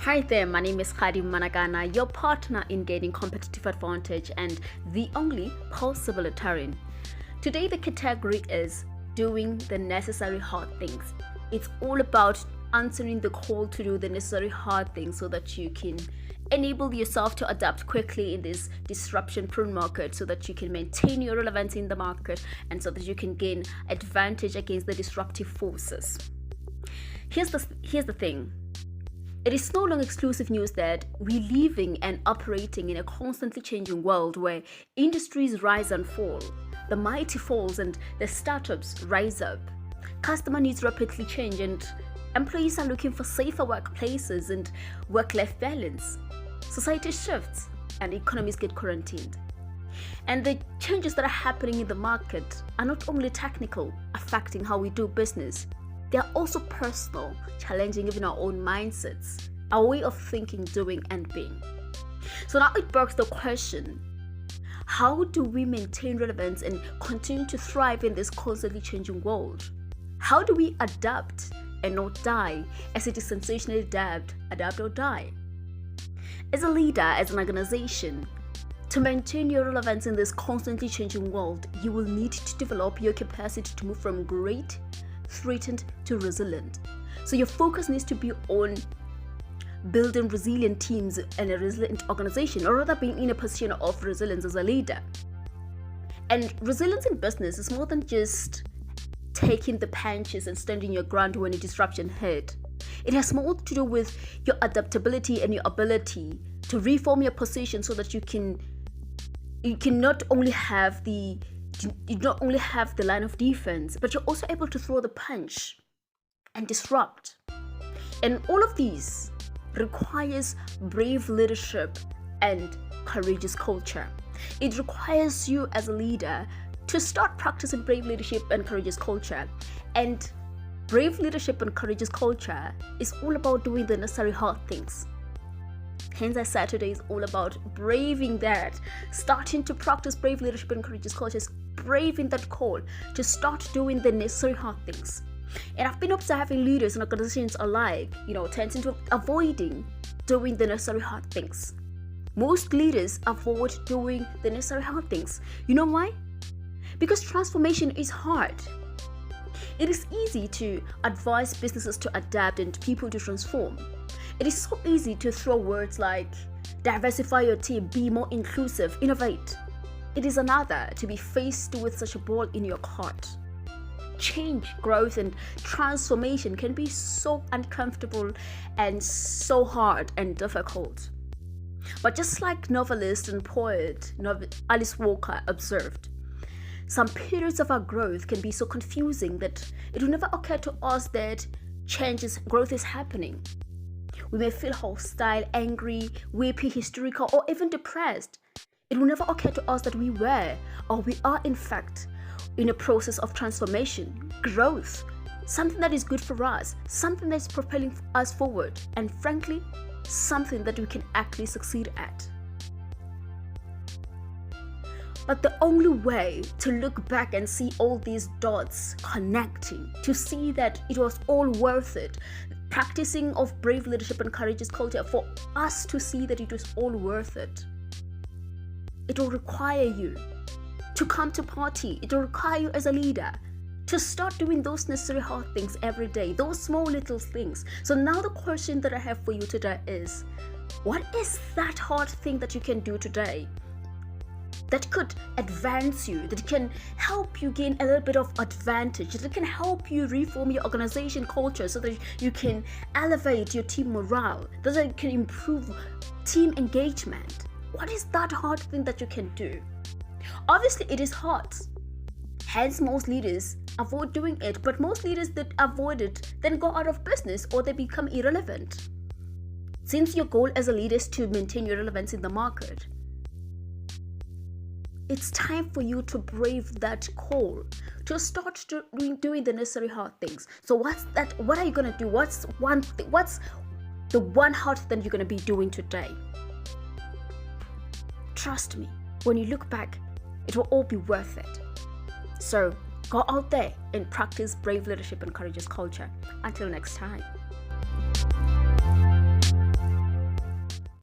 Hi there, my name is Mmanakana, your partner in gaining competitive advantage and the only possibilitarian. Today the category is doing the necessary hard things. It's all about answering the call to do the necessary hard things so that you can enable yourself to adapt quickly in this disruption-prone market, so that you can maintain your relevance in the market and so that you can gain advantage against the disruptive forces. Here's the thing. It is no longer exclusive news that we're living and operating in a constantly changing world where industries rise and fall, the mighty falls and the startups rise up. Customer needs rapidly change and employees are looking for safer workplaces and work-life balance. Society shifts and economies get quarantined. And the changes that are happening in the market are not only technical, affecting how we do business. They are also personal, challenging even our own mindsets, our way of thinking, doing, and being. So now it begs the question, how do we maintain relevance and continue to thrive in this constantly changing world? How do we adapt and not die, as it is sensationally dubbed, adapt or die? As a leader, as an organization, to maintain your relevance in this constantly changing world, you will need to develop your capacity to move from great, threatened to resilient. So your focus needs to be on building resilient teams and a resilient organization, or rather being in a position of resilience as a leader. And resilience in business is more than just taking the punches and standing your ground when a disruption hit. It has more to do with your adaptability and your ability to reform your position so that you can not only have the line of defense, but you're also able to throw the punch and disrupt. And all of these requires brave leadership and courageous culture. It requires you as a leader to start practicing brave leadership and courageous culture. And brave leadership and courageous culture is all about doing the necessary hard things. Hence, I said today is all about braving that, starting to practice brave leadership and courageous culture, is braving that call to start doing the necessary hard things. And I've been observing leaders and organizations alike, tending to avoiding doing the necessary hard things. Most leaders avoid doing the necessary hard things. You know why? Because transformation is hard. It is easy to advise businesses to adapt and people to transform. It is so easy to throw words like diversify your team, be more inclusive, innovate. It is another to be faced with such a ball in your court. Change, growth, and transformation can be so uncomfortable and so hard and difficult. But just like novelist and poet Alice Walker observed, some periods of our growth can be so confusing that it will never occur to us that growth is happening. We may feel hostile, angry, weepy, hysterical, or even depressed. It will never occur to us that we were, or we are in fact, in a process of transformation, growth, something that is good for us, something that is propelling us forward, and frankly, something that we can actually succeed at. But the only way to look back and see all these dots connecting, to see that it was all worth it, practicing of brave leadership and courageous culture, for us to see that it was all worth it, it will require you to come to party. It will require you as a leader to start doing those necessary hard things every day, those small little things. So now the question that I have for you today is, what is that hard thing that you can do today that could advance you, that can help you gain a little bit of advantage, that can help you reform your organization culture so that you can elevate your team morale, that it can improve team engagement? What is that hard thing that you can do? Obviously, it is hard. Hence, most leaders avoid doing it, but most leaders that avoid it then go out of business or they become irrelevant. Since your goal as a leader is to maintain your relevance in the market, it's time for you to brave that call, to start doing the necessary hard things. So what's that? What are you going to do? What's the one hard thing you're going to be doing today? Trust me, when you look back, it will all be worth it. So go out there and practice brave leadership and courageous culture. Until next time.